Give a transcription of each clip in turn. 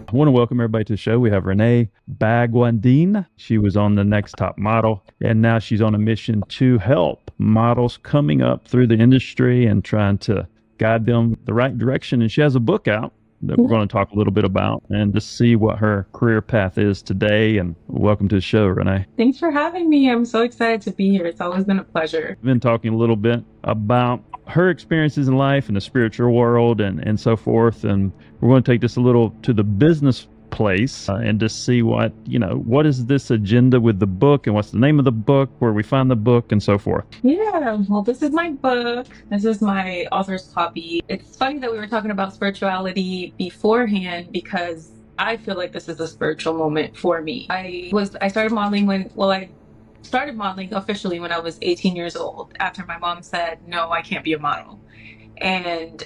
I want to welcome everybody to the show. We have Renee Bhagwandeen. She was on The Next Top Model, and now she's on a mission to help models coming up through the industry and trying to guide them the right direction. And she has a book out that we're going to talk a little bit about and to see what her career path is today. And welcome to the show, Renee. Thanks for having me. I'm so excited to be here. It's always been a pleasure. We've been talking a little bit about her experiences in life and the spiritual world and so forth. And we're going to take this a little to the business place and just see what is this agenda with the book and what's the name of the book, where we find the book and so forth. Yeah, well, this is my book. This is my author's copy. It's funny that we were talking about spirituality beforehand because I feel like this is a spiritual moment for me. I started modeling I started modeling officially when I was 18 years old after my mom said, no, I can't be a model. And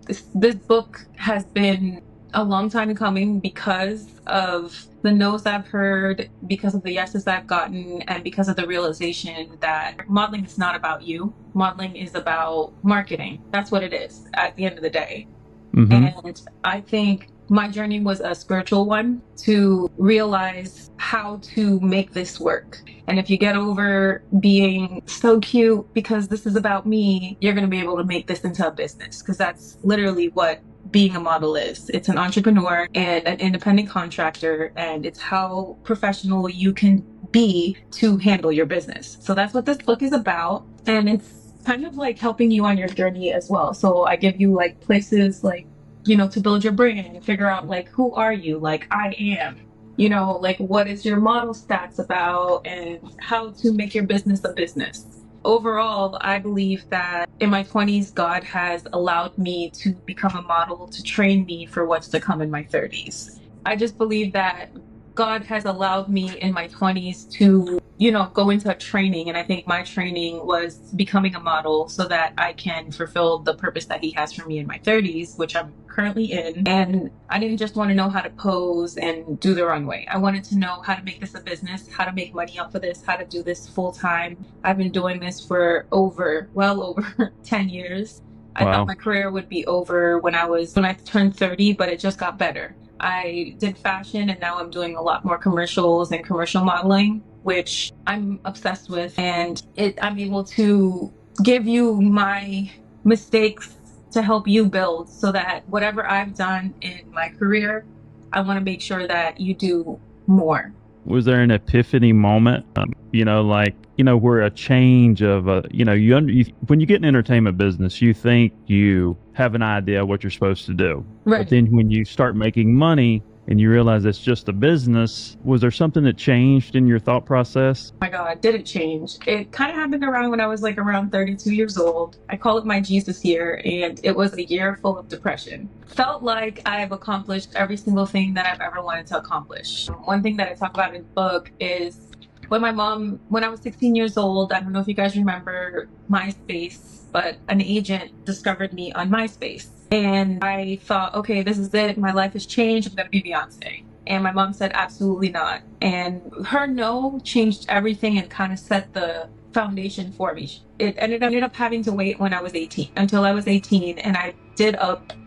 this book has been a long time coming because of the no's I've heard, because of the yeses I've gotten, and because of the realization that modeling is not about you. Modeling is about marketing. That's what it is at the end of the day. Mm-hmm. And I think my journey was a spiritual one to realize how to make this work. And if you get over being so cute because this is about me, you're going to be able to make this into a business, because that's literally what being a model is. It's an entrepreneur and an independent contractor, and it's how professional you can be to handle your business. So that's what this book is about. And it's kind of like helping you on your journey as well. So I give you like places like, to build your brand and figure out like, who are you? Like, I am, like, what is your model stats about and how to make your business a business. Overall, I believe that in my 20s, God has allowed me to become a model to train me for what's to come in my 30s. I just believe that God has allowed me in my 20s to, go into a training. And I think my training was becoming a model so that I can fulfill the purpose that He has for me in my 30s, which I'm currently in. And I didn't just want to know how to pose and do the runway. I wanted to know how to make this a business, how to make money off of this, how to do this full time. I've been doing this for well over 10 years. I thought my career would be over when I turned 30, but it just got better. I did fashion, and now I'm doing a lot more commercials and commercial modeling, which I'm obsessed with. And I'm able to give you my mistakes to help you build, so that whatever I've done in my career, I want to make sure that you do more. Was there an epiphany moment, where a change of, when you get in entertainment business, you think you have an idea what you're supposed to do. Right. But then when you start making money and you realize it's just a business, was there something that changed in your thought process? Oh my God, did it change? It kind of happened around when I was like around 32 years old. I call it my Jesus year, and it was a year full of depression. Felt like I've accomplished every single thing that I've ever wanted to accomplish. One thing that I talk about in the book is when I was 16 years old, I don't know if you guys remember MySpace, but an agent discovered me on MySpace. And I thought, okay, this is it. My life has changed. I'm going to be Beyonce. And my mom said, absolutely not. And her no changed everything and kind of set the foundation for me. It ended up having to wait until I was 18. And I did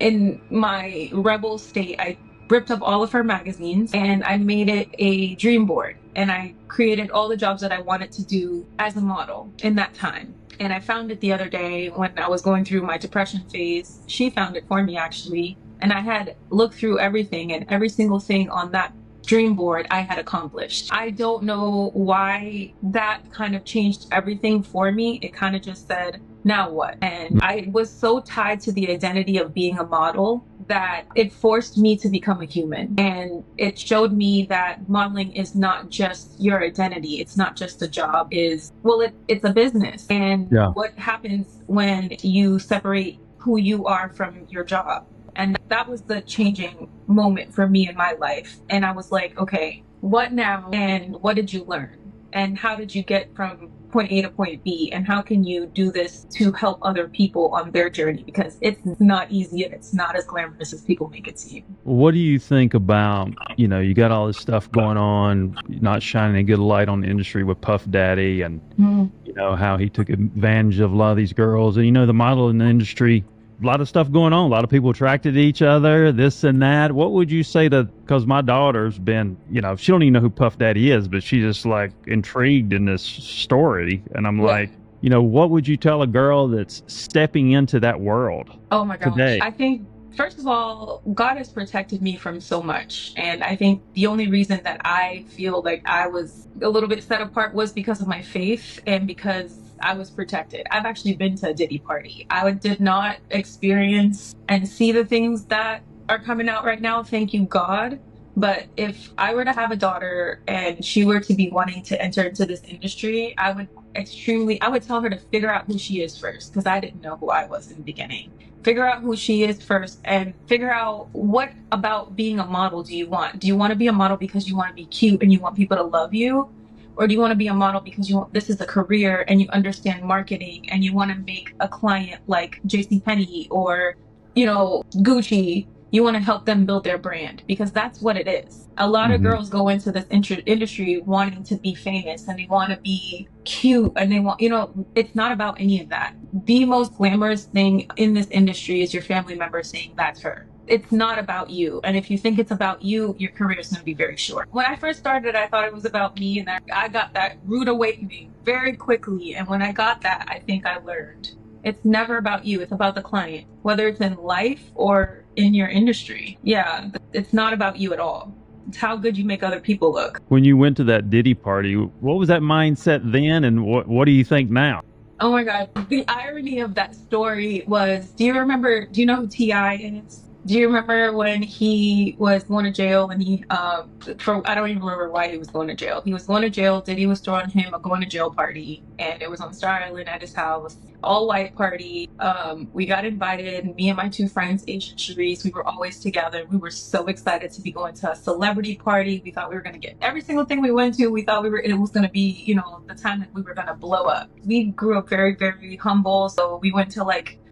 in my rebel state, I ripped up all of her magazines and I made it a dream board. And I created all the jobs that I wanted to do as a model in that time. And I found it the other day when I was going through my depression phase. She found it for me, actually. And I had looked through everything, and every single thing on that dream board I had accomplished. I don't know why that kind of changed everything for me. It kind of just said, now what? And I was so tied to the identity of being a model that it forced me to become a human. And it showed me that modeling is not just your identity. It's not just a job. It's a business. And what happens when you separate who you are from your job? And that was the changing moment for me in my life. And I was like, okay, what now? And what did you learn? And how did you get from point A to point B? And how can you do this to help other people on their journey? Because it's not easy and it's not as glamorous as people make it seem. What do you think about, you got all this stuff going on, not shining a good light on the industry with Puff Daddy and, how he took advantage of a lot of these girls. And, the model in the industry lot of stuff going on, a lot of people attracted to each other, this and that. What would you say to, because my daughter's been, she don't even know who Puff Daddy is, but she's just like intrigued in this story. And I'm like, what would you tell a girl that's stepping into that world? Oh my gosh. Today? I think, first of all, God has protected me from so much. And I think the only reason that I feel like I was a little bit set apart was because of my faith and because I was protected. I've actually been to a Diddy Party. I did not experience and see the things that are coming out right now. Thank you, God. But if I were to have a daughter and she were to be wanting to enter into this industry, I would tell her to figure out who she is first, because I didn't know who I was in the beginning. Figure out who she is first and figure out what about being a model do you want? Do you want to be a model because you want to be cute and you want people to love you? Or do you want to be a model because this is a career and you understand marketing and you want to make a client like JCPenney or, Gucci? You want to help them build their brand, because that's what it is. A lot of girls go into this industry wanting to be famous and they want to be cute and they want, it's not about any of that. The most glamorous thing in this industry is your family member saying that's her. It's not about you. And if you think it's about you, your career is going to be very short. When I first started, I thought it was about me, and I got that rude awakening very quickly. And when I got that, I think I learned it's never about you. It's about the client, whether it's in life or in your industry. Yeah, it's not about you at all. It's how good you make other people look. When you went to that Diddy Party, what was that mindset then, and what do you think now? Oh my God. The irony of that story was, do you know who T.I. is? Do you remember when he was going to jail and I don't even remember why he was going to jail. He was going to jail. Diddy was throwing him a going to jail party, and it was on Star Island at his house. All white party. We got invited, me and my two friends, Asia and Sharice, we were always together. We were so excited to be going to a celebrity party. We thought we were going to get every single thing we went to. We thought it was going to be, the time that we were going to blow up. We grew up very, very humble. So we went to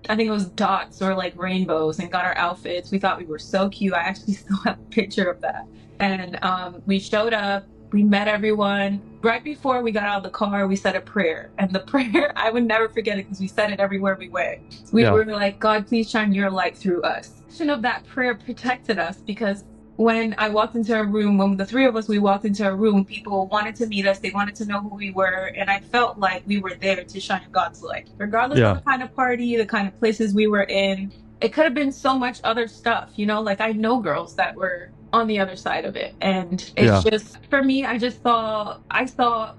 I think it was dots or rainbows and got our outfits. We thought we were so cute. I actually still have a picture of that. And we showed up. We met everyone. Right before we got out of the car, we said a prayer. And the prayer, I would never forget it because we said it everywhere we went. We were like, God, please shine your light through us. That prayer protected us, because when I walked into a room, when the three of us, we walked into a room, people wanted to meet us. They wanted to know who we were. And I felt like we were there to shine God's light. Regardless of the kind of party, the kind of places we were in, it could have been so much other stuff, I know girls that were on the other side of it. And it's just, for me, I saw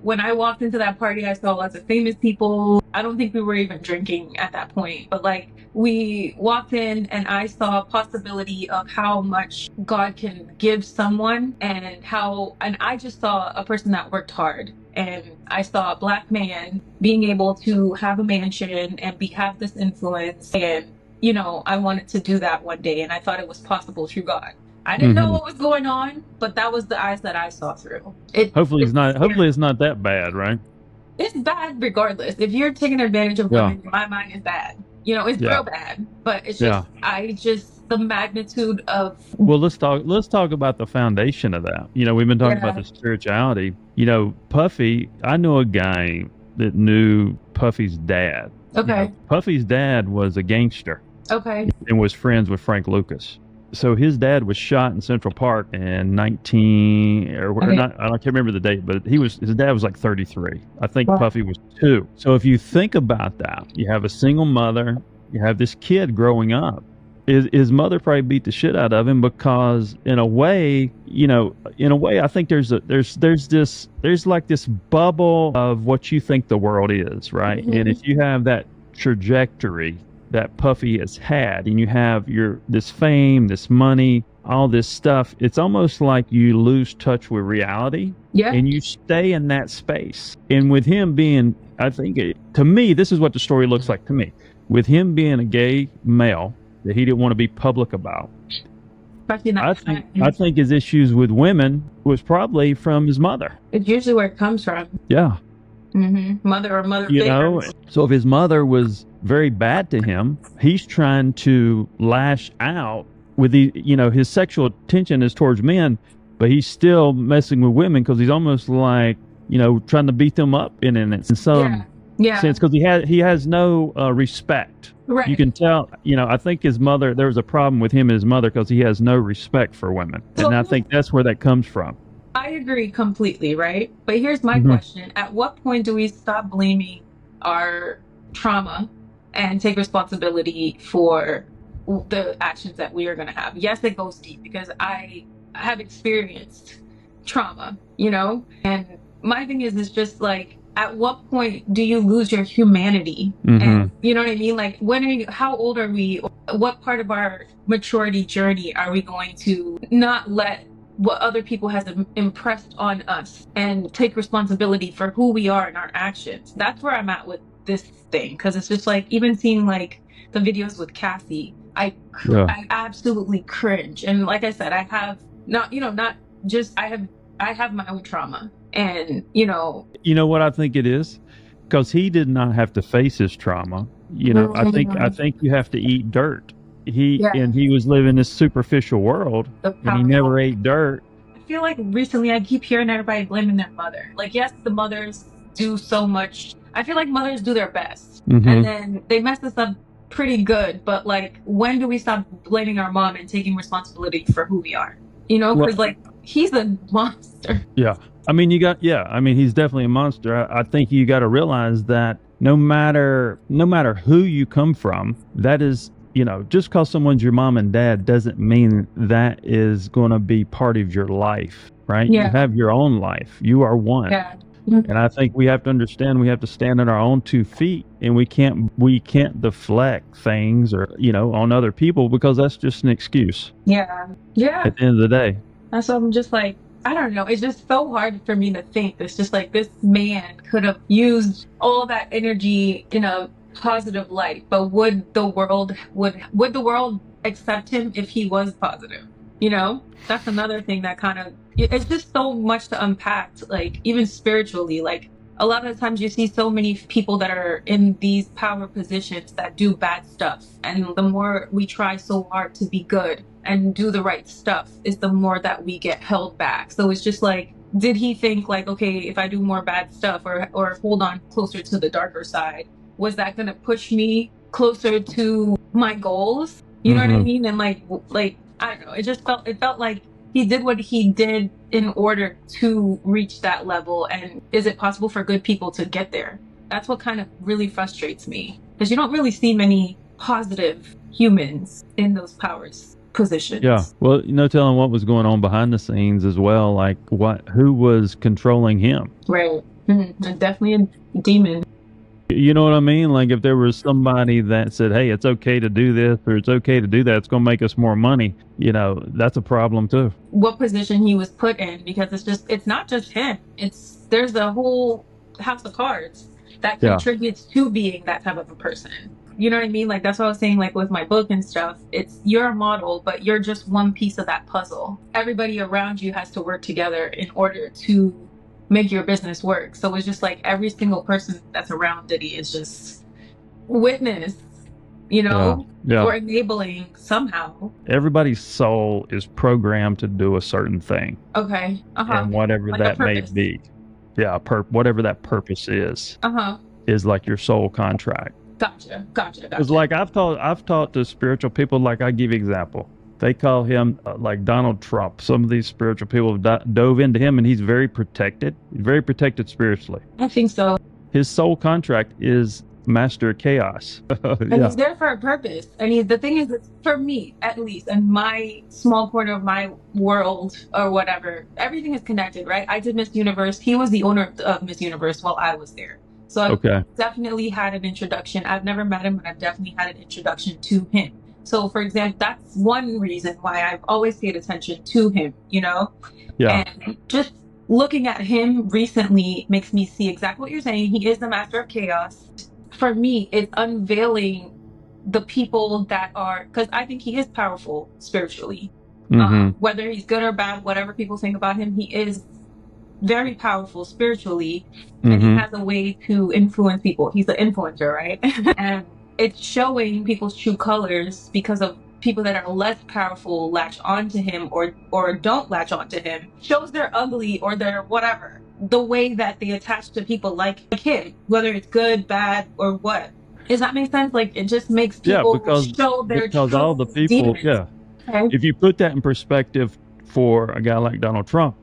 when I walked into that party, I saw lots of famous people. I don't think we were even drinking at that point, but we walked in and I saw a possibility of how much God can give someone, and I just saw a person that worked hard. And I saw a Black man being able to have a mansion and have this influence. And, I wanted to do that one day. And I thought it was possible through God. I didn't know what was going on, but that was the eyes that I saw through. Hopefully it's not that bad, right? It's bad regardless. If you're taking advantage of women, in my mind, it's bad. It's real bad. But it's just the magnitude of. Well, let's talk about the foundation of that. We've been talking about the spirituality. Puffy, I know a guy that knew Puffy's dad. Okay. Puffy's dad was a gangster. Okay. And was friends with Frank Lucas. So his dad was shot in Central Park in I can't remember the date, but his dad was 33. I think Puffy was 2. So if you think about that, you have a single mother, you have this kid growing up. His mother probably beat the shit out of him because in a way, I think there's this bubble of what you think the world is, right? Mm-hmm. And if you have that trajectory that Puffy has had, and you have this fame, this money, all this stuff, it's almost like you lose touch with reality. Yeah. And you stay in that space. And with him being, I think, to me, this is what the story looks like to me. With him being a gay male that he didn't want to be public about, I think his issues with women was probably from his mother. It's usually where it comes from. Yeah. Mm-hmm. Mother figures. So if his mother was very bad to him, he's trying to lash out with his sexual attention is towards men, but he's still messing with women because he's almost trying to beat them up in it. And so Yeah. sense, because he has no respect. Right. You can tell, I think his mother, there was a problem with him and his mother because he has no respect for women. So and I think that's where that comes from. I agree completely, right? But here's my Mhm. question. At what point do we stop blaming our trauma and take responsibility for the actions that we are going to have? Yes, it goes deep because I have experienced trauma, and my thing is just like, at what point do you lose your humanity? And you know what I mean? Like, how old are we? What part of our maturity journey are we going to not let what other people has impressed on us and take responsibility for who we are and our actions? That's where I'm at with this thing, because it's just like, even seeing like the videos with Cassie, I absolutely cringe. And like I said, I have I have my own trauma, and you know what I think it is, because he did not have to face his trauma. I think you have to eat dirt. And he was living this superficial world, and he never ate dirt. I feel like recently I keep hearing everybody blaming their mother. Like, yes, the mothers do so much. I feel like mothers do their best, and then they mess us up pretty good. But like, when do we stop blaming our mom and taking responsibility for who we are? Because like, he's a monster. Yeah. I mean, he's definitely a monster. I think you got to realize that no matter who you come from, that is, just because someone's your mom and dad doesn't mean that is going to be part of your life, right? Yeah. You have your own life. You are one. Yeah. And I think we have to understand, we have to stand on our own 2 feet, and we can't deflect things or, on other people, because that's just an excuse. Yeah. Yeah. At the end of the day. That's what I'm just like, I don't know. It's just so hard for me to think. It's just like, this man could have used all that energy in a positive light, but would the world accept him if he was positive? That's another thing that kind of, it's just so much to unpack, like, even spiritually. Like, a lot of the times you see so many people that are in these power positions that do bad stuff, and the more we try so hard to be good and do the right stuff, is the more that we get held back. So it's just like, did he think like, okay, if I do more bad stuff or hold on closer to the darker side, was that going to push me closer to my goals? You know what I mean? And like I don't know, it felt like he did what he did in order to reach that level. And is it possible for good people to get there? That's what kind of really frustrates me, because you don't really see many positive humans in those powers positions. Yeah. Well, no telling what was going on behind the scenes as well. Like, who was controlling him? Right. Definitely a demon. You know what I mean? Like, if there was somebody that said, hey, it's okay to do this, or it's okay to do that, it's going to make us more money, that's a problem too. What position he was put in, because it's not just him. There's a whole house of cards that contributes to being that type of a person. You know what I mean? Like, that's what I was saying, like, with my book and stuff. You're a model, but you're just one piece of that puzzle. Everybody around you has to work together in order to make your business work. So it's just like, every single person that's around Diddy is just witness, or enabling somehow. Everybody's soul is programmed to do a certain thing. Okay. And whatever like that may be. Yeah, whatever that purpose is. Is like your soul contract. Gotcha. Because like I've taught to spiritual people, like I give example. They call him like Donald Trump. Some of these spiritual people have dove into him, and he's very protected. He's very protected spiritually. I think so. His soul contract is master chaos. And he's there for a purpose. And the thing is, for me, at least, in my small corner of my world or whatever, everything is connected, right? I did Miss Universe. He was the owner of Miss Universe while I was there. So I've definitely had an introduction. I've never met him, but I've definitely had an introduction to him. So, for example, that's one reason why I've always paid attention to him, Yeah. And just looking at him recently makes me see exactly what you're saying. He is the master of chaos. For me, it's unveiling the people that are, because I think he is powerful spiritually. Whether he's good or bad, whatever people think about him, he is very powerful spiritually. And he has a way to influence people. He's an influencer, right? And it's showing people's true colors because of people that are less powerful latch onto him or don't latch onto him shows they're ugly or they're whatever. The way that they attach to people like him, whether it's good, bad, or what. Does that make sense? Like, it just makes people show their because all the true people, demons. Okay. if you put that in perspective for a guy like Donald Trump,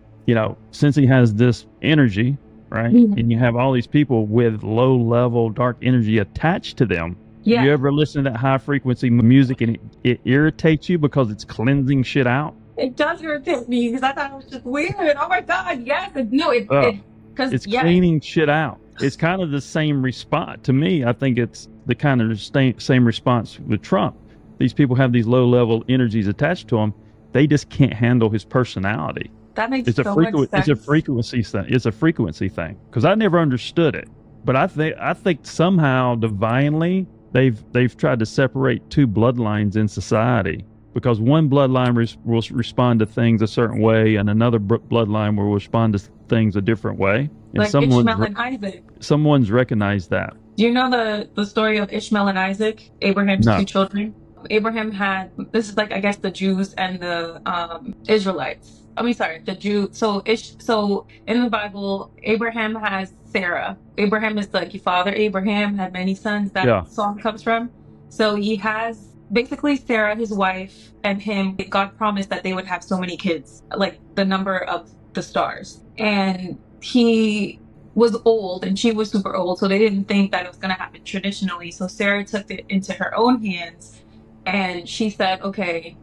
since he has this energy, right, and you have all these people with low level dark energy attached to them. Yeah. You ever listen to that high frequency music and it irritates you because it's cleansing shit out? It does irritate me because I thought it was just weird. Oh my God, yes. Because it's cleaning shit out. It's kind of the same response. To me, I think it's the kind of same response with Trump. These people have these low level energies attached to them. They just can't handle his personality. That makes so much sense. It's a frequency thing. It's a frequency thing because I never understood it. But I think somehow divinely they've tried to separate two bloodlines in society, because one bloodline will respond to things a certain way and another bloodline will respond to things a different way. And like Ishmael and Isaac. Someone's recognized that. Do you know the story of Ishmael and Isaac, Abraham's two children? Abraham had, this is like, I guess, the Jews and the Israelites. The Jews. So in the Bible, Abraham has Sarah. Abraham is like, your father Abraham had many sons. That song comes from. So he has basically Sarah, his wife, and him. God promised that they would have so many kids, like the number of the stars. And he was old and she was super old, so they didn't think that it was going to happen traditionally. So Sarah took it into her own hands and she said, okay,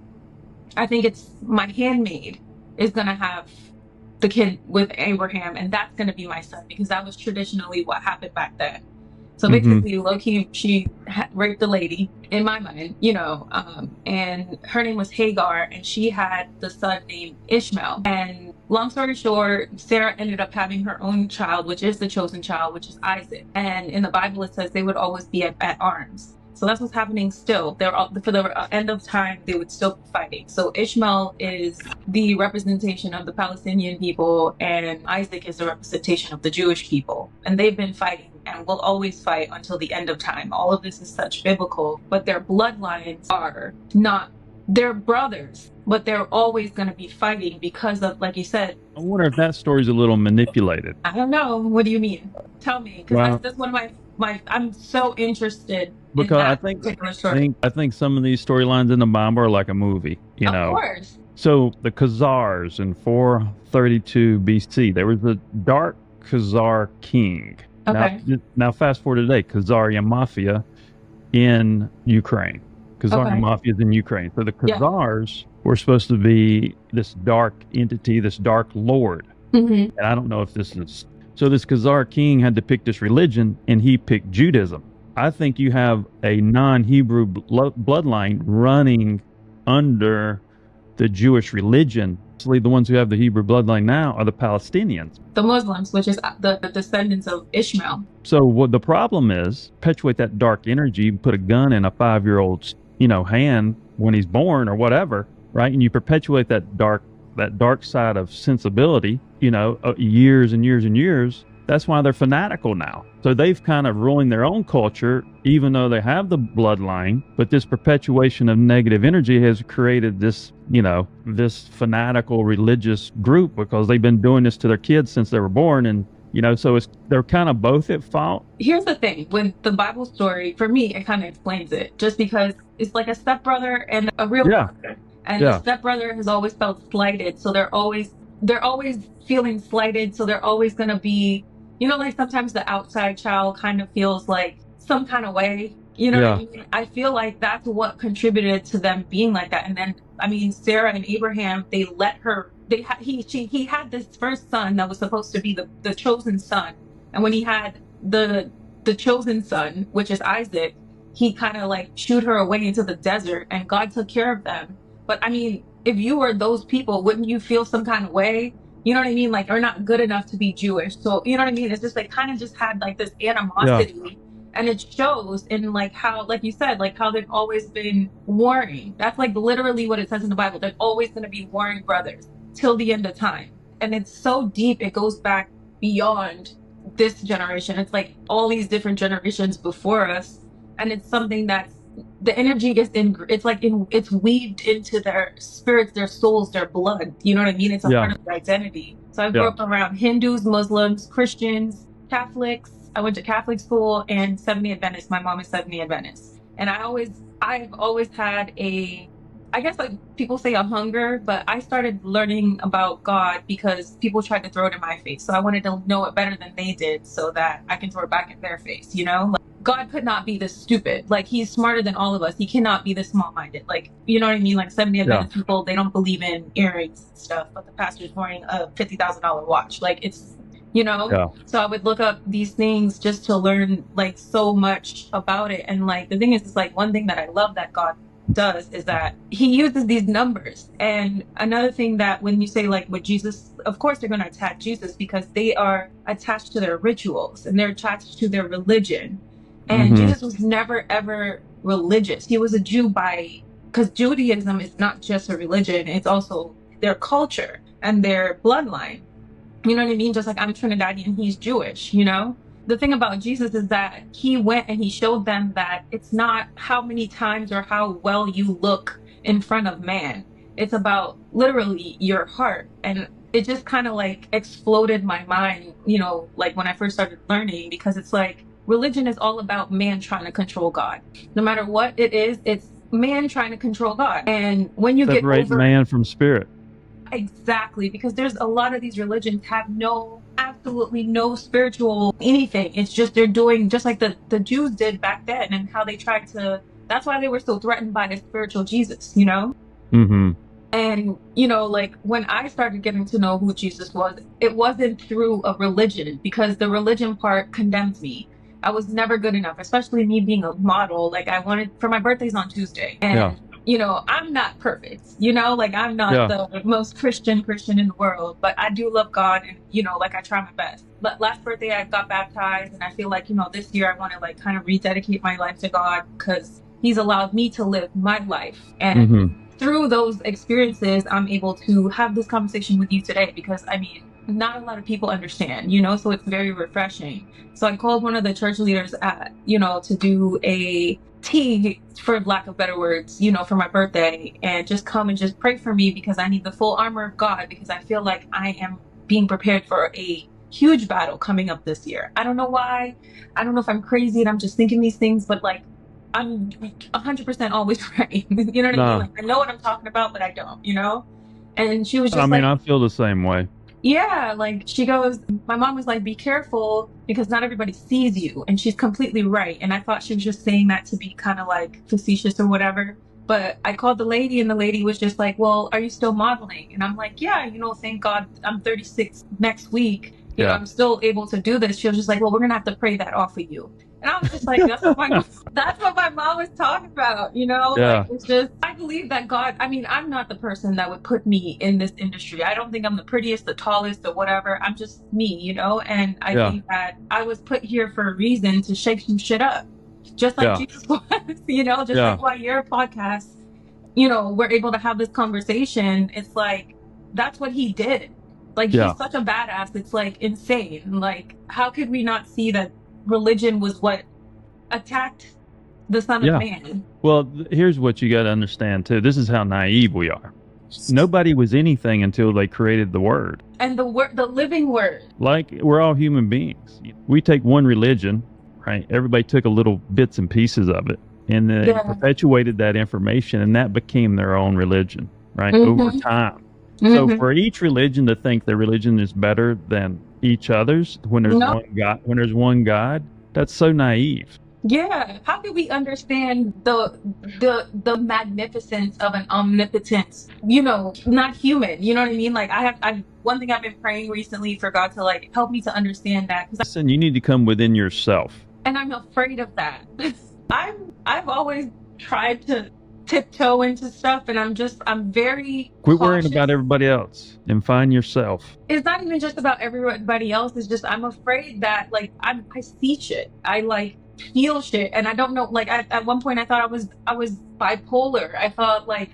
I think it's my handmaid is going to have the kid with Abraham, and that's going to be my son, because that was traditionally what happened back then. So basically, low-key, she raped the lady, in my mind, and her name was Hagar, and she had the son named Ishmael. And long story short, Sarah ended up having her own child, which is the chosen child, which is Isaac. And in the Bible, it says they would always be at arms. So that's what's happening still. For the end of time, they would still be fighting. So Ishmael is the representation of the Palestinian people, and Isaac is the representation of the Jewish people. And they've been fighting and will always fight until the end of time. All of this is such biblical, but their bloodlines are not, they're brothers, but they're always going to be fighting because of, like you said. I wonder if that story's a little manipulated. I don't know. What do you mean? Tell me, because that's one of my I'm so interested. Because I think some of these storylines in the Bible are like a movie, Of course. So the Khazars in 432 BC, there was a dark Khazar king. Okay. Now fast forward today, Khazarian Mafia in Ukraine. Khazarian Mafia is in Ukraine. So the Khazars were supposed to be this dark entity, this dark lord. And I don't know if this is... So this Khazar king had to pick this religion, and he picked Judaism. I think you have a non-Hebrew bloodline running under the Jewish religion. Actually, the ones who have the Hebrew bloodline now are the Palestinians. The Muslims, which is the descendants of Ishmael. So what the problem is, perpetuate that dark energy, you put a gun in a 5-year-old's, hand when he's born or whatever, right? And you perpetuate that dark side of sensibility, years and years and years. That's why they're fanatical now. So they've kind of ruined their own culture, even though they have the bloodline. But this perpetuation of negative energy has created this, this fanatical religious group, because they've been doing this to their kids since they were born. And, so they're kind of both at fault. Here's the thing with the Bible story, for me, it kind of explains it, just because it's like a stepbrother and a real brother. And the stepbrother has always felt slighted. So they're always feeling slighted. So they're always going to be, like sometimes the outside child kind of feels like some kind of way, what I mean? I feel like that's what contributed to them being like that. And then, Sarah and Abraham, they let her, he had this first son that was supposed to be the chosen son. And when he had the chosen son, which is Isaac, he kind of like shooed her away into the desert, and God took care of them. But if you were those people, wouldn't you feel some kind of way? You know what I mean? Like, you're not good enough to be Jewish. So, you know what I mean? It's just like kind of just had like this animosity. Yeah. And it shows in like how, like you said, like how they've always been warring. That's like literally what it says in the Bible. They're always going to be warring brothers till the end of time. And it's so deep. It goes back beyond this generation. It's like all these different generations before us. And it's something that's the energy is it's weaved into their spirits, their souls, their blood. You know what I mean? It's a part of their identity. So I grew up around Hindus, Muslims, Christians, Catholics. I went to Catholic school and 70 Adventist. My mom is 70 Adventist. And I've always had I guess like people say a hunger, but I started learning about God because people tried to throw it in my face. So I wanted to know it better than they did so that I can throw it back in their face, you know? Like, God could not be this stupid. Like, he's smarter than all of us. He cannot be this small-minded. Like, you know what I mean? Like 70 Adventist people, they don't believe in earrings and stuff, but the pastor's wearing a $50,000 watch. Like, it's, you know? So I would look up these things just to learn like so much about it. And like, the thing is, it's like one thing that I love that God does is that he uses these numbers. And another thing that when you say like with Jesus, of course they're going to attack Jesus because they are attached to their rituals and they're attached to their religion. And Jesus was never ever religious. He was a Jew because Judaism is not just a religion, it's also their culture and their bloodline. You know what I mean? Just like I'm Trinidadian, he's Jewish, you know? The thing about Jesus is that he went and he showed them that it's not how many times or how well you look in front of man. It's about literally your heart. And it just kind of like exploded my mind, you know, like when I first started learning, because it's like religion is all about man trying to control God. No matter what it is, it's man trying to control God. And when you separate man from spirit. Exactly, because there's a lot of these religions have absolutely no spiritual anything. It's just they're doing just like the Jews did back then, and how they tried to. That's why they were so threatened by the spiritual Jesus, you know. And you know, like when I started getting to know who Jesus was, it wasn't through a religion, because the religion part condemned me. I was never good enough, especially me being a model. Like for my birthday's on Tuesday, and you know, I'm not perfect, you know, like I'm not the most Christian in the world, but I do love God and, you know, like I try my best. But last birthday I got baptized and I feel like, you know, this year I want to like kind of rededicate my life to God because he's allowed me to live my life. And through those experiences, I'm able to have this conversation with you today because, I mean, not a lot of people understand, you know, so it's very refreshing. So I called one of the church leaders, you know, to do a tea, for lack of better words, you know, for my birthday, and just come and just pray for me because I need the full armor of God, because I feel like I am being prepared for a huge battle coming up this year. I don't know why. I don't know if I'm crazy and I'm just thinking these things, but like I'm 100% always right. You know what I mean? Like, I know what I'm talking about, but I don't, you know? And she was just I feel the same way. Yeah, like she goes, my mom was like, be careful because not everybody sees you. And she's completely right. And I thought she was just saying that to be kind of like facetious or whatever. But I called the lady and the lady was just like, well, are you still modeling? And I'm like, yeah, you know, thank God I'm 36 next week. You know, I'm still able to do this. She was just like, well, we're going to have to pray that off of you. And I was just like, that's what my mom was talking about, you know? Like, it's just, I believe that God, I mean, I'm not the person that would put me in this industry. I don't think I'm the prettiest, the tallest, or whatever. I'm just me, you know? And I think that I was put here for a reason to shake some shit up. Just like Jesus was, you know? Just like why your podcast, you know, we're able to have this conversation. It's like, that's what he did. Like, he's such a badass. It's like insane. Like, how could we not see that religion was what attacked the Son of Man? Well, here's what you got to understand too. This is how naive we are. Nobody was anything until they created the word. And the living word. Like, we're all human beings. We take one religion, right? Everybody took a little bits and pieces of it, and then they perpetuated that information, and that became their own religion, right? Over time. So for each religion to think their religion is better than each other's, when there's one God, that's so naive. Yeah, how do we understand the magnificence of an omnipotent, you know, not human, you know what I mean? Like one thing I've been praying recently for God to like help me to understand that. Listen, you need to come within yourself. And I'm afraid of that. I've always tried to tiptoe into stuff, and I'm very quit worrying about everybody else and find yourself. It's not even just about everybody else. It's just I'm afraid that like I see shit. I like feel shit, and I don't know. Like at one point I thought I was bipolar. I thought like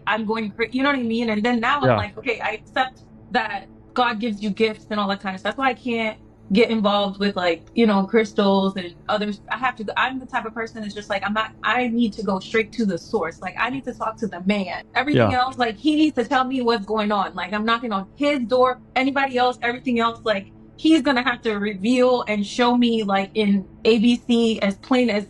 I'm going crazy. You know what I mean? And then now I'm like, okay, I accept that God gives you gifts and all that kind of stuff. That's why I can't get involved with like, crystals and others. I'm the type of person that's just like, I need to go straight to the source. Like I need to talk to the man. Everything else, like he needs to tell me what's going on. Like I'm knocking on his door, anybody else, everything else, like he's going to have to reveal and show me like in ABC as plain as,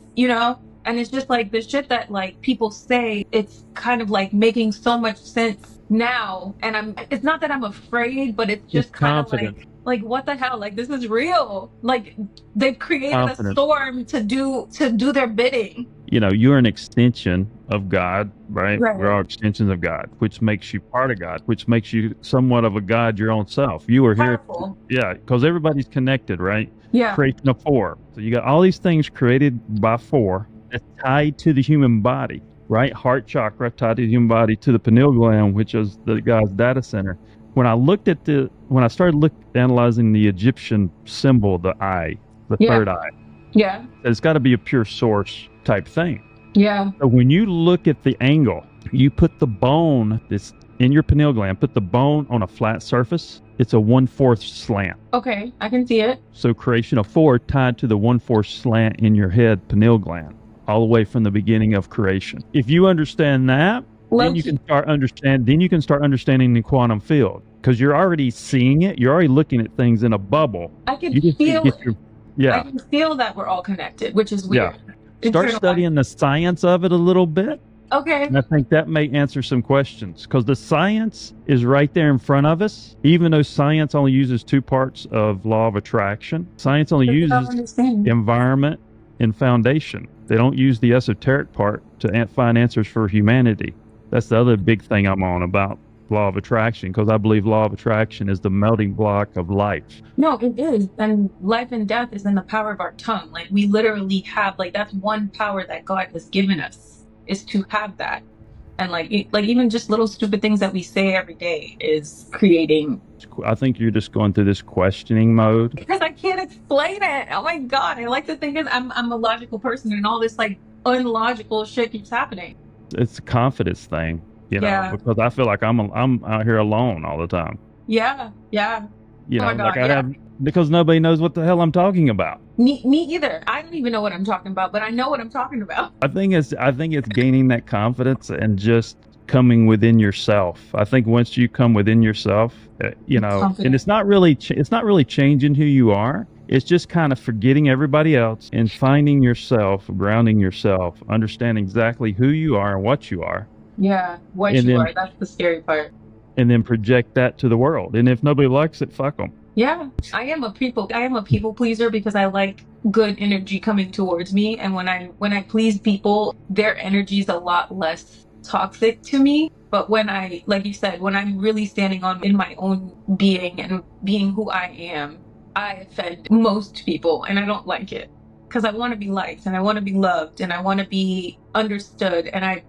and it's just like the shit that like people say, it's kind of like making so much sense now. And it's not that I'm afraid, but it's just kind of like, what the hell? Like, this is real. Like they've created a storm to do their bidding. You're an extension of God, right? We're all extensions of God, which makes you part of God, which makes you somewhat of a God your own self. You are Powerful. Here. Because everybody's connected, right? Yeah. Creation of four. So you got all these things created by four that's tied to the human body, right? Heart chakra tied to the human body, to the pineal gland, which is the God's data center. When I started analyzing the Egyptian symbol, the eye, the third eye. Yeah. It's got to be a pure source type thing. Yeah. So when you look at the angle, you put the bone that's in your pineal gland, put the bone on a flat surface, it's a 1/4 slant. Okay, I can see it. So creation of four tied to the 1/4 slant in your head pineal gland, all the way from the beginning of creation. If you understand that, then you can start understanding the quantum field, because you're already seeing it. You're already looking at things in a bubble. I can feel it. I can feel that we're all connected, which is weird. Start studying the science of it a little bit. Okay. And I think that may answer some questions, because the science is right there in front of us. Even though science only uses 2 parts of law of attraction, science only uses environment and foundation. They don't use the esoteric part to find answers for humanity. That's the other big thing I'm on about law of attraction, because I believe law of attraction is the melting block of life. No, it is. And life and death is in the power of our tongue. Like we literally have, like, that's one power that God has given us, is to have that. And like even just little stupid things that we say every day is creating. I think you're just going through this questioning mode. Because I can't explain it. Oh my God. I like to think I'm a logical person, and all this like unlogical shit keeps happening. It's a confidence thing, because I feel like I'm out here alone all the time. Yeah. Because nobody knows what the hell I'm talking about. Me either. I don't even know what I'm talking about, but I know what I'm talking about. I think it's gaining that confidence and just coming within yourself. I think once you come within yourself, and it's not really changing who you are. It's just kind of forgetting everybody else and finding yourself, grounding yourself, understanding exactly who you are and what you are. Yeah, you are. That's the scary part. And then project that to the world. And if nobody likes it, fuck them. Yeah, I am a people pleaser, because I like good energy coming towards me. And when I please people, their energy is a lot less toxic to me. But when like you said, when I'm really standing in my own being and being who I am, I offend most people, and I don't like it, because I want to be liked and I want to be loved and I want to be understood. And I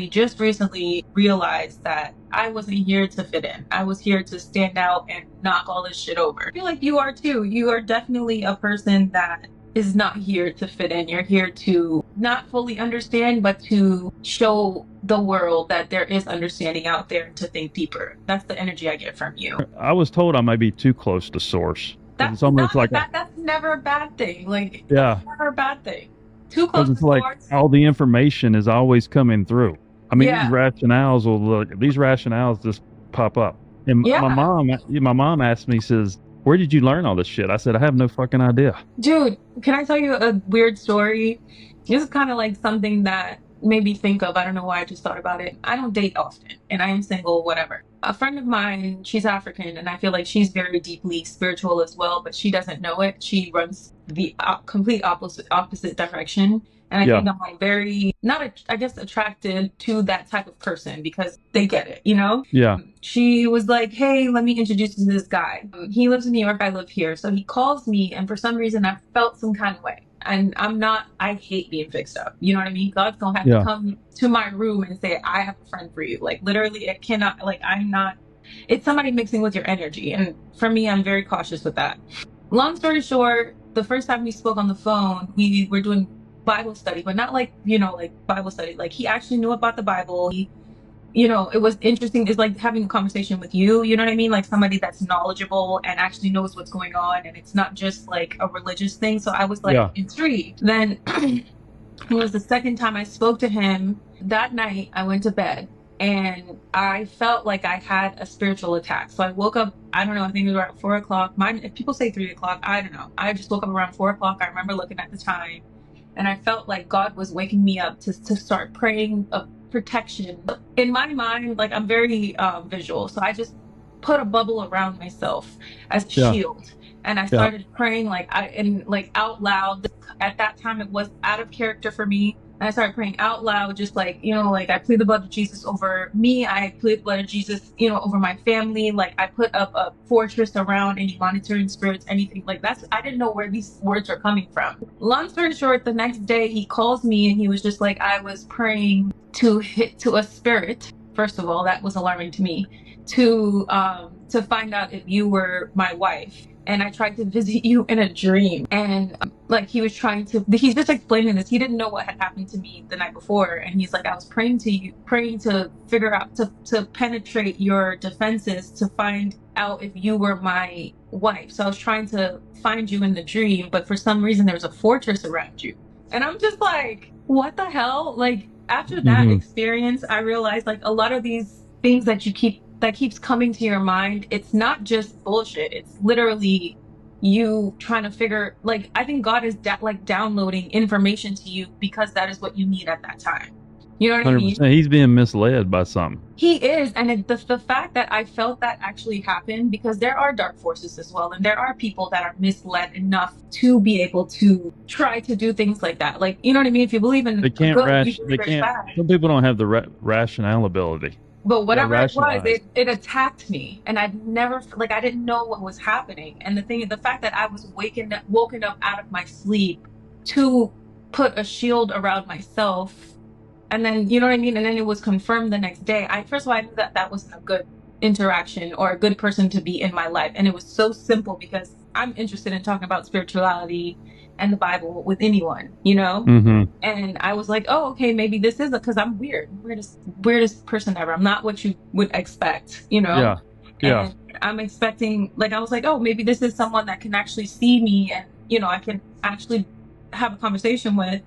just recently realized that I wasn't here to fit in. I was here to stand out and knock all this shit over. I feel like you are too. You are definitely a person that is not here to fit in. You're here to not fully understand, but to show the world that there is understanding out there, to think deeper. That's the energy I get from you. I was told I might be too close to source. That's almost like that's never a bad thing. Like, yeah, that's never a bad thing. Too close to like source. All the information is always coming through. I mean, these rationales just pop up. And my mom asked me, says, "Where did you learn all this shit?" I said, "I have no fucking idea." Dude, can I tell you a weird story? This is kind of like something that made me think of. I don't know why I just thought about it. I don't date often, and I am single, whatever. A friend of mine, she's African, and I feel like she's very deeply spiritual as well, but she doesn't know it. She the complete opposite direction. And I think I'm like very, attracted to that type of person because they get it, Yeah. She was like, hey, let me introduce you to this guy. He lives in New York. I live here. So he calls me. And for some reason, I felt some kind of way. And I hate being fixed up. You know what I mean? God's going to have to come to my room and say, I have a friend for you. Like, literally, it cannot, like, it's somebody mixing with your energy. And for me, I'm very cautious with that. Long story short, the first time we spoke on the phone, we were doing Bible study, but not like, like Bible study. Like, he actually knew about the Bible. He it was interesting. It's like having a conversation with you, you know what I mean? Like somebody that's knowledgeable and actually knows what's going on, and it's not just like a religious thing. So I was like intrigued. Then it was the second time I spoke to him. That night I went to bed and I felt like I had a spiritual attack. So I woke up, I don't know, I think it was around 4 o'clock. If people say 3 o'clock, I don't know. I just woke up around 4 o'clock. I remember looking at the time and I felt like God was waking me up to start praying a protection. In my mind, like I'm very visual. So I just put a bubble around myself as a shield. And I started praying like out loud. At that time, it was out of character for me. And I started praying out loud, just like, like I plead the blood of Jesus over me. I plead the blood of Jesus, over my family. Like I put up a fortress around any monitoring spirits, anything like that. I didn't know where these words are coming from. Long story short, the next day he calls me and he was just like, I was praying to hit to a spirit. First of all, that was alarming to me, to find out if you were my wife. And I tried to visit you in a dream. And like he's just explaining this. He didn't know what had happened to me the night before. And he's like, I was praying to figure out, to penetrate your defenses, to find out if you were my wife. So I was trying to find you in the dream, but for some reason there was a fortress around you. And I'm just like, what the hell? Like after that experience, I realized like a lot of these things that keeps coming to your mind, it's not just bullshit. It's literally you trying to figure, like, I think God is downloading information to you because that is what you need at that time. You know what 100%. I mean? He's being misled by something. He is. And the fact that I felt that actually happen, because there are dark forces as well. And there are people that are misled enough to be able to try to do things like that. Like, you know what I mean? If you believe in they can't, some people don't have the rational ability. But whatever it was, it attacked me, and I didn't know what was happening. And the fact that I was woken up out of my sleep to put a shield around myself, and then, you know what I mean? And then it was confirmed the next day. First of all, I knew that wasn't a good interaction or a good person to be in my life. And it was so simple because I'm interested in talking about spirituality and the Bible with anyone, And I was like, oh, okay, maybe this is because I'm weirdest person ever. I'm not what you would expect, Yeah. And I'm expecting, like, I was like, oh, maybe this is someone that can actually see me and, I can actually have a conversation with.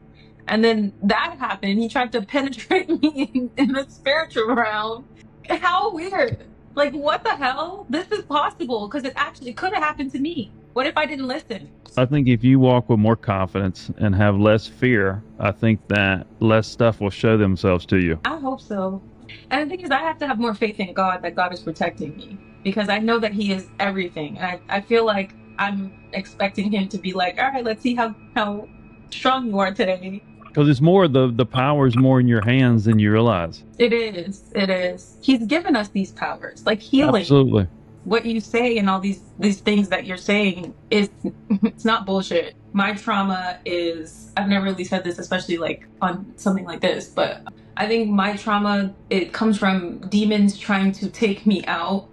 And then that happened. He tried to penetrate me in the spiritual realm. How weird. Like, what the hell? This is possible because it actually could have happened to me. What if I didn't listen? I think if you walk with more confidence and have less fear, I think that less stuff will show themselves to you. I hope so. And the thing is, I have to have more faith in God, that God is protecting me, because I know that he is everything. And I feel like I'm expecting him to be like, all right, let's see how strong you are today. Because it's more, the power is more in your hands than you realize. It is. He's given us these powers, like healing. Absolutely. What you say and all these things that you're saying it's not bullshit. My trauma is, I've never really said this, especially like on something like this, but I think my trauma, it comes from demons trying to take me out.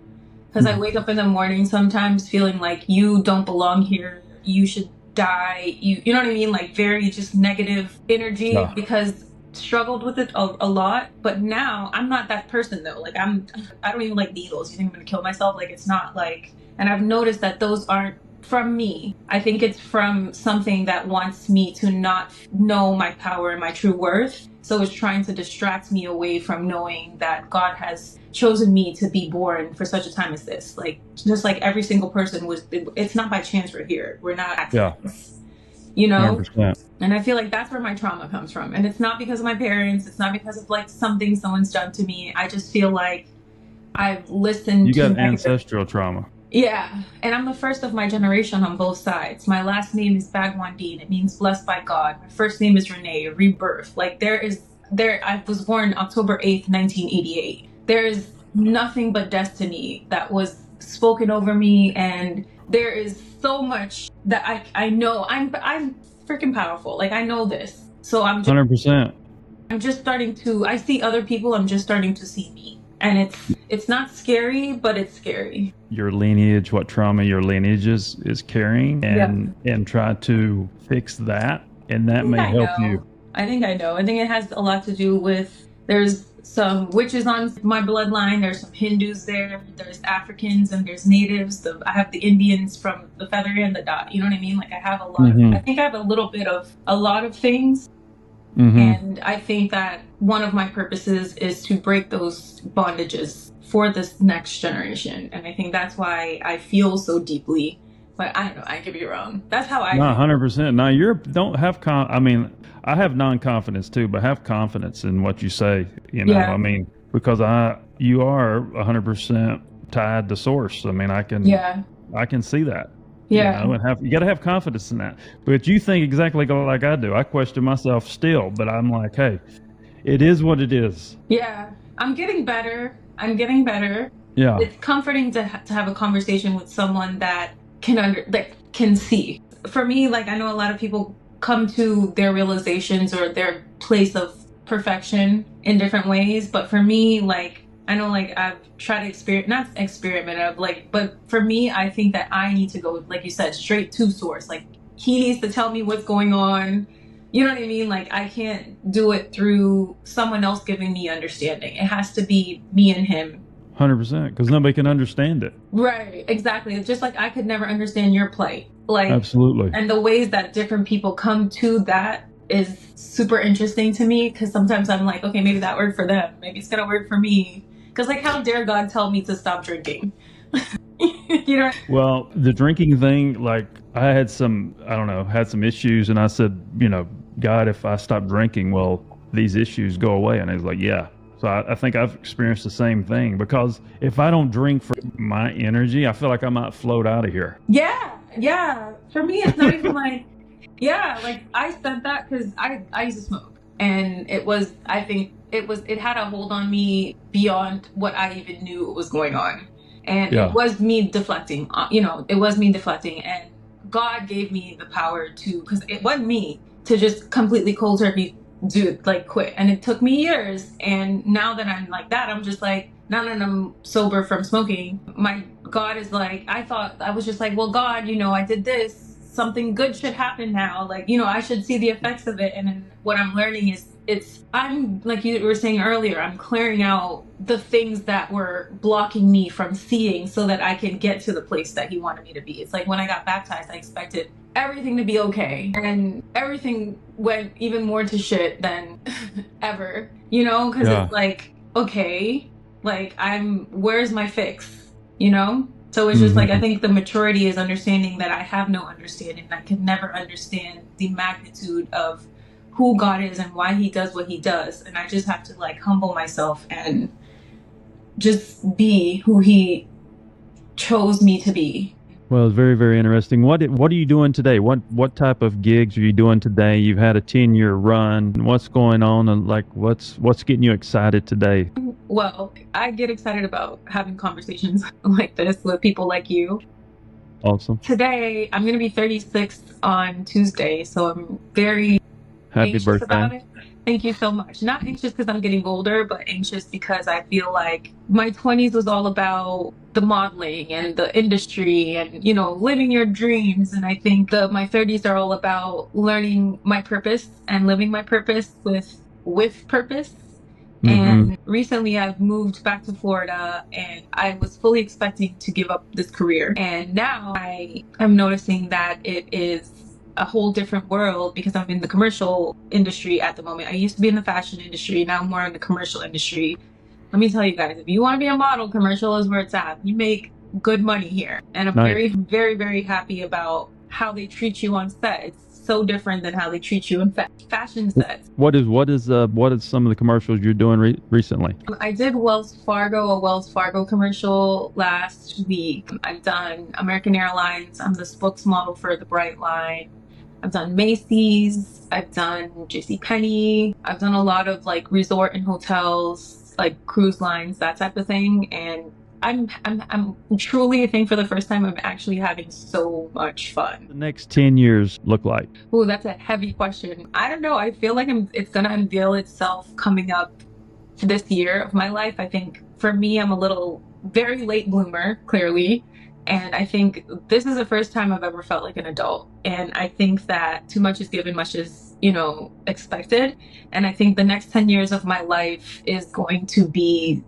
Because I wake up in the morning sometimes feeling like you don't belong here, you should die, you know what I mean? Like very just negative energy, because struggled with it a lot. But now I'm not that person though. Like I don't even like needles. You think I'm gonna kill myself? Like it's not like, and I've noticed that those aren't from me. I think it's from something that wants me to not know my power and my true worth. So it's trying to distract me away from knowing that God has chosen me to be born for such a time as this. Like just like every single person it's not by chance we're here. We're not accidents. 100%. And I feel like that's where my trauma comes from. And it's not because of my parents. It's not because of like something someone's done to me. I just feel like I've listened to... You got ancestral trauma. Yeah. And I'm the first of my generation on both sides. My last name is Bhagwandeen. It means blessed by God. My first name is Renee, a rebirth. Like I was born October 8th, 1988. There is nothing but destiny that was spoken over me. And there is so much that I know. I'm freaking powerful. Like I know this. So I'm just, 100%. I'm just starting to, I see other people. I'm just starting to see me. And it's not scary, but it's scary. Your lineage, what trauma your lineage is carrying, and try to fix that. And that may help you. I think I know. I think it has a lot to do with There's some witches on my bloodline. There's some Hindus there. There's Africans and there's natives. I have the Indians from the feather and the dot. You know what I mean? Like I have a lot of, I think I have a little bit of a lot of things. And I think that one of my purposes is to break those bondages for this next generation. And I think that's why I feel so deeply. But I don't know, I could be wrong. That's how I feel. 100%. Now don't have I mean, I have non-confidence too, but have confidence in what you say, you know. I mean, because you are 100% tied to source. I mean, I can see that. Yeah. You know, you got to have confidence in that. But you think exactly like I do. I question myself still, but I'm like, hey, it is what it is. Yeah. I'm getting better. Yeah. It's comforting to have a conversation with someone that can see. For me, like I know a lot of people come to their realizations or their place of perfection in different ways, but for me, like I know, like I've tried to but for me, I think that I need to go, like you said, straight to source. Like he needs to tell me what's going on. You know what I mean? Like I can't do it through someone else giving me understanding. It has to be me and him. 100%, because nobody can understand it. Right, exactly. It's just like I could never understand your plight. Like absolutely. And the ways that different people come to that is super interesting to me, because sometimes I'm like, okay, maybe that worked for them. Maybe it's gonna work for me. Because like, how dare God tell me to stop drinking? You know? Well, the drinking thing, like I had some issues, and I said, you know, God, if I stop drinking, will these issues go away? And he was like, yeah. So I think I've experienced the same thing, because if I don't drink for my energy, I feel like I might float out of here. Yeah. For me, it's not even like, like I said that because I used to smoke, and it had a hold on me beyond what I even knew was going on. And it was me deflecting, and God gave me the power to, because it wasn't me to just completely cold turkey quit. And it took me years. And now that I'm like that, I'm just like, now that I'm sober from smoking, my God is like, I was just like, well, God, you know, I did this. Something good should happen now. Like, you know, I should see the effects of it. And then what I'm learning is I'm, like you were saying earlier, I'm clearing out the things that were blocking me from seeing so that I can get to the place that he wanted me to be. It's like when I got baptized, I expected everything to be okay. And everything went even more to shit than ever, you know, because it's like, okay, like where's my fix, you know? So it's just like, I think the maturity is understanding that I have no understanding. I can never understand the magnitude of who God is and why he does what he does. And I just have to like humble myself and just be who he chose me to be. Well, it's very, very interesting. What are you doing today? What type of gigs are you doing today? You've had a 10-year run. What's going on, and like what's getting you excited today? Well, I get excited about having conversations like this with people like you. Awesome. Today, I'm going to be 36 on Tuesday, so I'm very happy birthday about it. Thank you so much. Not anxious because I'm getting older, but anxious because I feel like my 20s was all about the modeling and the industry and, you know, living your dreams. And I think my 30s are all about learning my purpose and living my purpose with purpose. And recently I've moved back to Florida, and I was fully expecting to give up this career. And now I am noticing that it is a whole different world because I'm in the commercial industry at the moment. I used to be in the fashion industry. Now I'm more in the commercial industry. Let me tell you guys, if you want to be a model, commercial is where it's at. You make good money here. And I'm very, very, very happy about how they treat you on set. It's so different than how they treat you in fashion sets. What is some of the commercials you're doing recently? I did a Wells Fargo commercial last week. I've done American Airlines. I'm the spokesmodel for the Bright Line. I've done Macy's. I've done JCPenney. I've done a lot of like resort and hotels, like cruise lines, that type of thing. And I'm truly, I think for the first time, I'm actually having so much fun. The next 10 years look like? Oh, that's a heavy question. I don't know. I feel like it's going to unveil itself coming up this year of my life. I think for me, I'm a very late bloomer, clearly. And I think this is the first time I've ever felt like an adult. And I think that too much is given, much is expected. And I think the next 10 years of my life is going to be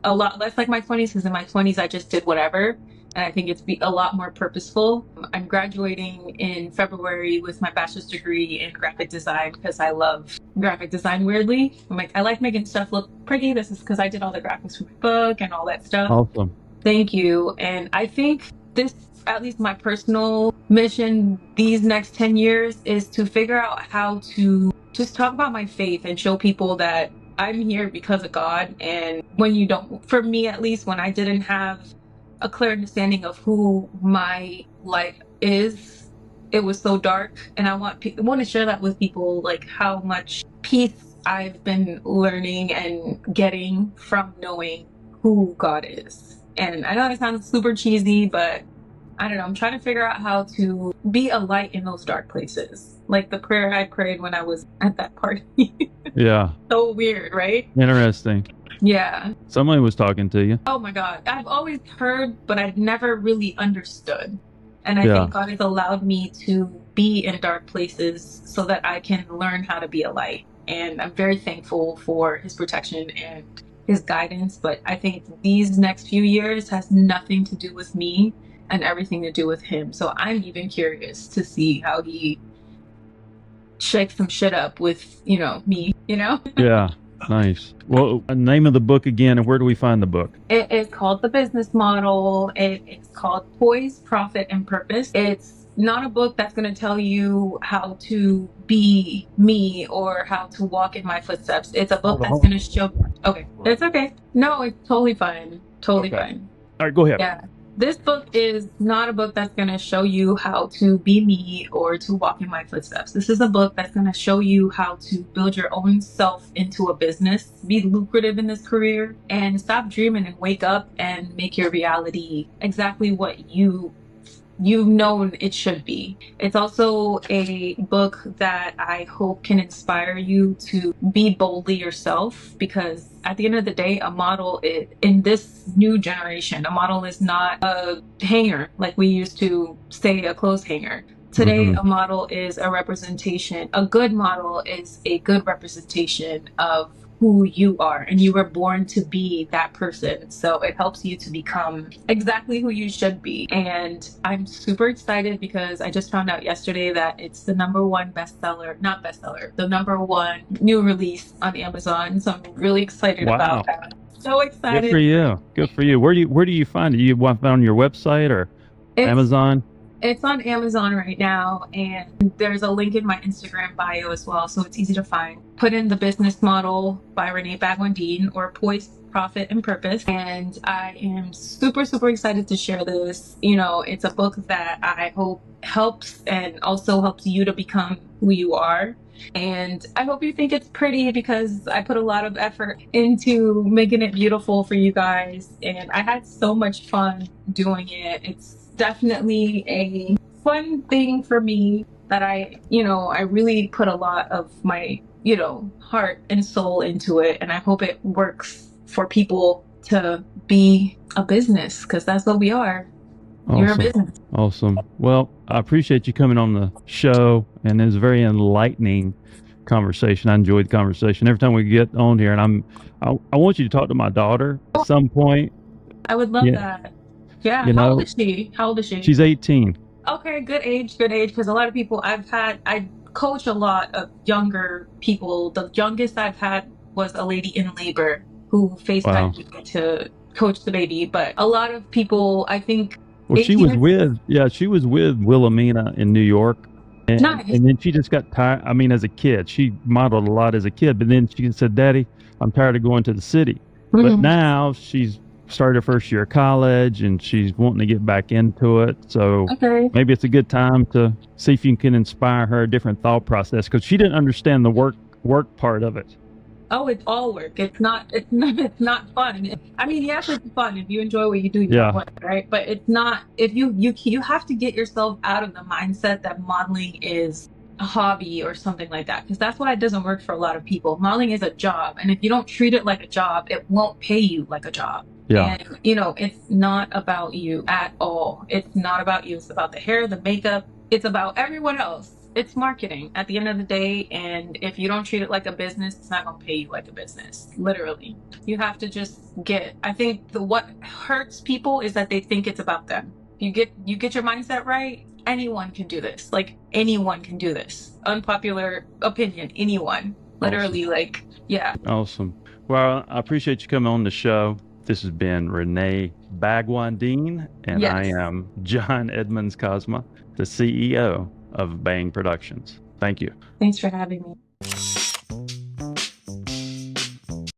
a lot less like my 20s, because in my 20s, I just did whatever. And I think it's be a lot more purposeful. I'm graduating in February with my bachelor's degree in graphic design because I love graphic design, weirdly. I like making stuff look pretty. This is because I did all the graphics for my book and all that stuff. Awesome. Thank you. And I think this, at least my personal mission these next 10 years, is to figure out how to just talk about my faith and show people that I'm here because of God. And when you don't, for me at least, when I didn't have a clear understanding of who my life is, it was so dark. And I want to share that with people, like how much peace I've been learning and getting from knowing who God is. And I know that sounds super cheesy, but I don't know. I'm trying to figure out how to be a light in those dark places. Like the prayer I prayed when I was at that party. Yeah. So weird, right? Interesting. Yeah. Somebody was talking to you. Oh my God. I've always heard, but I've never really understood. And I Yeah. think God has allowed me to be in dark places so that I can learn how to be a light. And I'm very thankful for his protection and his guidance. But I think these next few years has nothing to do with me and everything to do with him. So I'm even curious to see how he shakes some shit up with, me, Yeah. Nice. Well, name of the book again, and where do we find the book? It is called The Business Model. It's called Poise, Profit, and Purpose. It's not a book that's going to tell you how to be me or how to walk in my footsteps. It's a book that's going to show... Okay. It's okay. No, it's totally fine. Totally fine. All right, go ahead. Yeah. This book is not a book that's going to show you how to be me or to walk in my footsteps. This is a book that's going to show you how to build your own self into a business, be lucrative in this career, and stop dreaming and wake up and make your reality exactly what you've known it should be. It's also a book that I hope can inspire you to be boldly yourself, because at the end of the day, a model in this new generation, a model is not a hanger like we used to say, a clothes hanger. Today, a model is a representation. A good model is a good representation of who you are, and you were born to be that person. So it helps you to become exactly who you should be. And I'm super excited because I just found out yesterday that it's the #1 the #1 new release on Amazon. So I'm really excited about that. So excited. Good for you. Good for you. Where do you find it? You want it on your website or Amazon? It's on Amazon right now, and there's a link in my Instagram bio as well, so it's easy to find. Put in The Business Model by Renee Bhagwandeen, or Poise, Profit, and Purpose. And I am super, super excited to share this. It's a book that I hope helps and also helps you to become who you are. And I hope you think it's pretty, because I put a lot of effort into making it beautiful for you guys. And I had so much fun doing it. It's definitely a fun thing for me that I really put a lot of my, heart and soul into it. And I hope it works for people to be a business, because that's what we are. Awesome. You're a business. Awesome. Well, I appreciate you coming on the show, and it was a very enlightening conversation. I enjoyed the conversation every time we get on here, and I want you to talk to my daughter at some point. I would love that. Yeah. How old is she? She's 18. Okay, good age. Because a lot of people I coach a lot of younger people. The youngest I've had was a lady in labor who FaceTimed me to coach the baby. But a lot of people, I think. Well, she was with Wilhelmina in New York. And, nice. And then she just got tired. I mean, as a kid, she modeled a lot as a kid, but then she said, "Daddy, I'm tired of going to the city." But now she's started her first year of college, and she's wanting to get back into it. So maybe it's a good time to see if you can inspire her a different thought process, because she didn't understand the work part of it. Oh, it's all work. It's not fun. I mean, yes, it's fun if you enjoy what you do. Right? But it's not. If you have to get yourself out of the mindset that modeling is a hobby or something like that, because that's why it doesn't work for a lot of people. Modeling is a job, and if you don't treat it like a job, it won't pay you like a job. Yeah. And it's not about you at all. It's not about you. It's about the hair, the makeup. It's about everyone else. It's marketing at the end of the day, and if you don't treat it like a business, it's not going to pay you like a business. Literally. You have to just I think what hurts people is that they think it's about them. You get your mindset right, anyone can do this. Like, anyone can do this. Unpopular opinion, anyone. Literally, awesome. Like, yeah. Awesome. Well, I appreciate you coming on the show. This has been Renee Bhagwandeen, and yes. I am John Edmonds Kozma, the CEO of Bang Productions. Thank you. Thanks for having me.